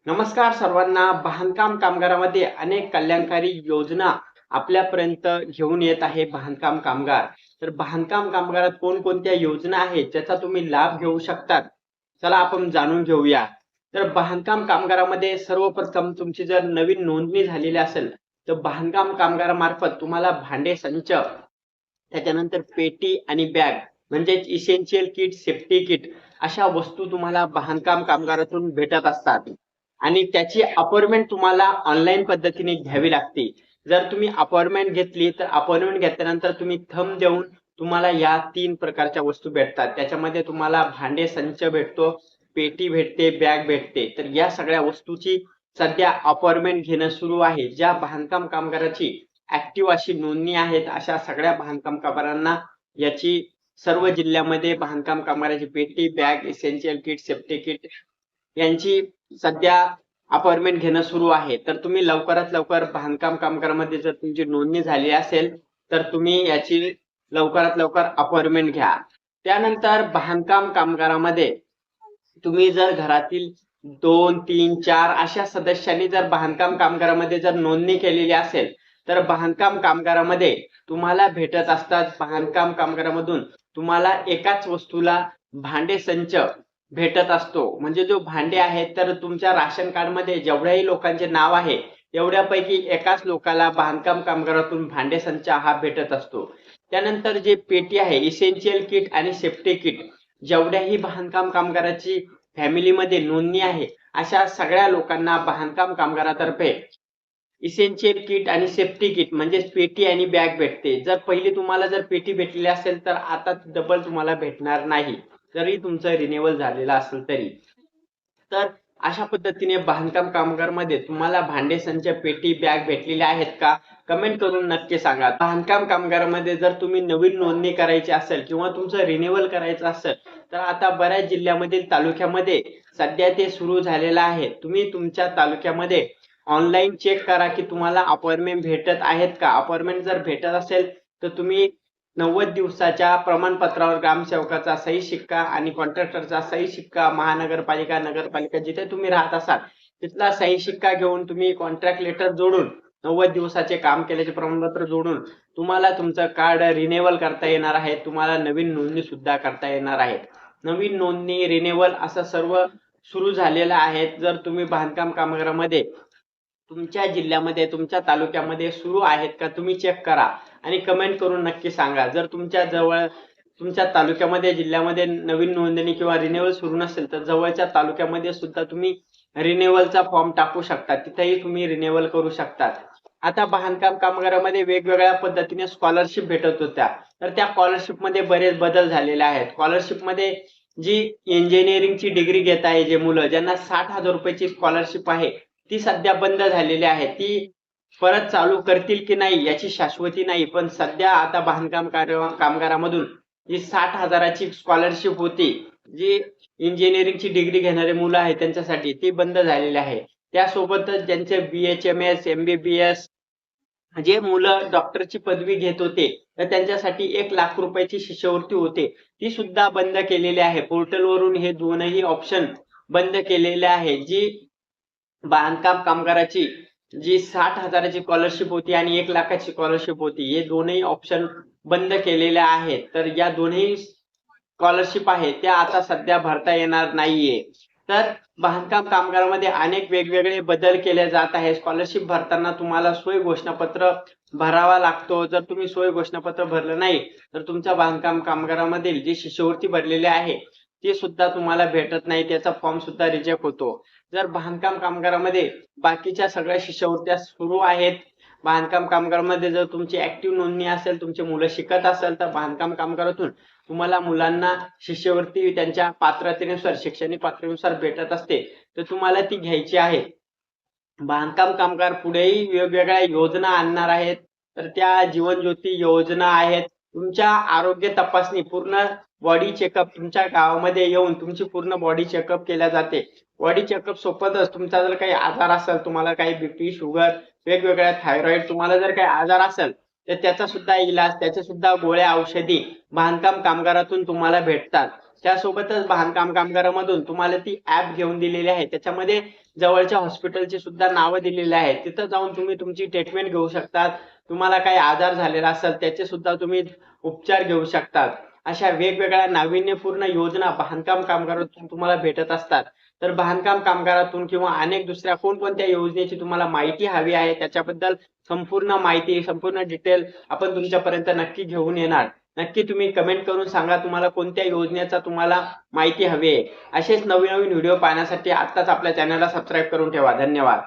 नमस्कार सर्वांना. बांधकाम कामगारामध्ये अनेक कल्याणकारी योजना आपल्यापर्यंत घेऊन येत आहे बांधकाम कामगार. तर बांधकाम कामगारात कोणकोणत्या योजना आहेत ज्याचा तुम्ही लाभ घेऊ शकतात, चला आपण जाणून घेऊया. तर बांधकाम कामगारामध्ये सर्वप्रथम तुमची जर नवीन नोंदणी झालेली असेल तर बांधकाम कामगारामार्फत तुम्हाला भांडे संच, त्याच्यानंतर पेटी आणि बॅग म्हणजे इसेन्शियल किट, सेफ्टी किट अशा वस्तू तुम्हाला बांधकाम कामगारातून भेटत असतात. आणि त्याची अपॉइंटमेंट तुम्हाला ऑनलाईन पद्धतीने घ्यावी लागते. जर तुम्ही अपॉइंटमेंट घेतली तर अपॉइंटमेंट घेतल्यानंतर तुम्ही थंब देऊन तुम्हाला या 3 प्रकारच्या वस्तू भेटतात. त्याच्यामध्ये तुम्हाला भांडे संच भेटतो, पेटी भेटते, बॅग भेटते. तर या सगळ्या वस्तूची सध्या अपॉइंटमेंट घेणं सुरू आहे. ज्या बांधकाम कामगाराची ऍक्टिव्ह अशी नोंदणी आहेत अशा सगळ्या बांधकाम कामगारांना याची सर्व जिल्ह्यामध्ये बांधकाम कामगाराची पेटी, bag, essential kit, safety kit यांची सध्या अपॉइंटमेंट घेणं सुरू आहे. तर तुम्ही लवकरात लवकर बांधकाम कामगारामध्ये जर तुमची नोंदणी झाली असेल तर तुम्ही याची लवकरात लवकर अपॉइंटमेंट घ्या. त्यानंतर बांधकाम कामगारामध्ये तुम्ही जर घरातील 2, 3, 4 अशा सदस्यांनी जर बांधकाम कामगारामध्ये जर नोंदणी केलेली असेल तर बांधकाम कामगारामध्ये तुम्हाला भेटत असतात. बांधकाम कामगारामधून तुम्हाला एकाच वस्तूला भांडे संच भेटत असतो. म्हणजे जो भांडे आहेत तर तुमच्या राशन कार्ड मध्ये जेवढ्याही लोकांचे नाव आहे तेवढ्यापैकी एकाच लोकाला बांधकाम कामगारातून भांडे संच हा भेटत असतो. त्यानंतर जे पेटी आहे, इसेन्शियल किट आणि सेफ्टी किट, जेवढ्याही बांधकाम कामगाराची फॅमिलीमध्ये नोंदणी आहे अशा सगळ्या लोकांना बांधकाम कामगारातर्फे इसेन्शियल किट आणि सेफ्टी किट म्हणजे पेटी आणि बॅग भेटते. जर पहिली तुम्हाला जर पेटी भेटलेली असेल तर आता डबल तुम्हाला भेटणार नाही, जरी तुमचं रिन्युअल झालेलं असेल तरी. तर अशा पद्धतीने बांधकाम कामगारमध्ये तुम्हाला भांडे संच, पेटी, बॅग भेटलेले आहेत का? कमेंट करून नक्की सांगा. बांधकाम कामगारामध्ये जर तुम्ही नवीन नोंदणी करायची असेल किंवा तुमचं रिन्युअल करायचं असेल तर आता बऱ्याच जिल्ह्यामधील तालुक्यामध्ये सध्या ते सुरू झालेलं आहे. तुम्ही तुमच्या तालुक्यामध्ये ऑनलाईन चेक करा की तुम्हाला अपॉइंटमेंट भेटत आहेत का. अपॉइंटमेंट जर भेटत असेल तर तुम्ही 90 दिवसाच्या प्रमाणपत्रावर ग्रामसेवकाचा सही शिक्का आणि कॉन्ट्रॅक्टरचा सही शिक्का, महानगरपालिका, नगरपालिका जिथे तुम्ही राहत असाल तिथला सही शिक्का घेऊन तुम्ही कॉन्ट्रॅक्ट लेटर जोडून 90 दिवसाचे काम केल्याचे प्रमाणपत्र जोडून तुम्हाला तुमचं कार्ड रिन्युअल करता येणार आहे. तुम्हाला नवीन नोंदणी सुद्धा करता येणार आहे. नवीन नोंदणी, रिन्युअल असं सर्व सुरू झालेलं आहे. जर तुम्ही बांधकाम कामगारामध्ये तुमच्या जिल्ह्यामध्ये, तुमच्या तालुक्यामध्ये सुरू आहेत का तुम्ही चेक करा आणि कमेंट करून नक्की सांगा. जर तुमच्या जवळ, तुमच्या तालुक्यामध्ये, जिल्ह्यामध्ये नवीन नोंदणी किंवा रिन्युअल सुरू नसेल तर जवळच्या तालुक्यामध्ये सुद्धा तुम्ही रिन्युअलचा फॉर्म टाकू शकता. तिथेही तुम्ही रिन्युअल करू शकता. आता बांधकाम कामगारामध्ये वेगवेगळ्या पद्धतीने स्कॉलरशिप भेटत होत्या. तर त्या स्कॉलरशिप मध्ये बरेच बदल झालेले आहेत. स्कॉलरशिप मध्ये जी इंजिनिअरिंगची डिग्री घेत आहे जे मुलं, ज्यांना 60,000 रुपयाची स्कॉलरशिप आहे ती सध्या बंद झालेली आहे. ती परत चालू करतील की नाही याची शाश्वती नाही. पण सध्या आता बांधकाम कामगारामधून जी 60,000ची स्कॉलरशिप होती, जी इंजिनिअरिंगची डिग्री घेणारे मुलं आहेत त्यांच्यासाठी, ती बंद झालेली आहे. त्यासोबतच ज्यांचे BHMS, MBBS जे मुलं डॉक्टरची पदवी घेत होते तर त्यांच्यासाठी 1,00,000 रुपयाची शिष्यवृत्ती होते, ती सुद्धा बंद केलेली आहे. पोर्टलवरून हे दोनही ऑप्शन बंद केलेले आहे. जी बांधकाम कामगाराची जी 60,000ची स्कॉलरशिप होती आणि 1,00,000ची स्कॉलरशिप होती, हे दोनही ऑप्शन बंद केलेले आहेत. तर या दोन्ही स्कॉलरशिप आहे त्या आता सध्या भरता येणार नाहीये. तर बांधकाम कामगारामध्ये अनेक वेगवेगळे बदल केले जात आहे. स्कॉलरशिप भरताना तुम्हाला सोय घोषणापत्र भरावा लागतो. जर तुम्ही सोय घोषणापत्र भरलं नाही तर तुमच्या बांधकाम कामगारामधील जी शिष्यवृत्ती भरलेली आहे ती सुद्धा तुम्हाला भेटत नाही. त्याचा फॉर्म सुद्धा रिजेक्ट होतो. जर बांधकाम कामगारामध्ये बाकीच्या सगळ्या शिष्यवृत्त्या सुरू आहेत, बांधकाम कामगारामध्ये जर तुमची ऍक्टिव्ह नोंदणी असेल, तुमचे मुलं शिकत असेल तर बांधकाम कामगारातून तुम्हाला मुलांना शिष्यवृत्ती त्यांच्या पात्रतेनुसार, शैक्षणिक पात्रतेनुसार भेटत असते, तर तुम्हाला ती घ्यायची आहे. बांधकाम कामगार पुढेही वेगवेगळ्या योजना आणणार आहेत. तर त्या जीवन ज्योती योजना आहेत. तुमच्या आरोग्य तपासणी, पूर्ण बॉडी चेकअप तुमच्या गावामध्ये येऊन तुमची पूर्ण बॉडी चेकअप केल्या जाते. बॉडी चेकअप सोबतच तुमचा जर काही आजार असेल, तुम्हाला काही बीपी, शुगर, वेगवेगळ्या थायरॉइड, तुम्हाला जर काही आजार असेल तर त्याचा सुद्धा इलाज, त्याच्या सुद्धा गोळ्या, औषधी बांधकाम कामगारातून तुम्हाला भेटतात. त्यासोबतच बांधकाम कामगारामधून तुम्हाला ती ऍप घेऊन दिलेली आहे. त्याच्यामध्ये जवळच्या हॉस्पिटलची सुद्धा नावं दिलेली आहेत. तिथं जाऊन तुम्ही तुमची ट्रीटमेंट घेऊ शकतात. तुम्हाला काही आजार झालेला असेल त्याचे सुद्धा तुम्ही उपचार घेऊ शकतात. अशा वेगवेगळ्या नाविन्यपूर्ण योजना बांधकाम कामगारातून तुम्हाला भेटत असतात. तर बांधकाम कामगारातून किंवा अनेक दुसऱ्या कोणकोणत्या योजनेची तुम्हाला माहिती हवी आहे त्याच्याबद्दल संपूर्ण माहिती, संपूर्ण डिटेल आपण तुमच्यापर्यंत नक्की घेऊन येणार. नक्की तुम्ही कमेंट करून सांगा तुम्हाला कोणत्या योजनेचा तुम्हाला माहिती हवी आहे. असेच नवीन नवीन व्हिडिओ पाहण्यासाठी आत्ताच आपल्या चॅनलला सबस्क्राईब करून ठेवा. धन्यवाद.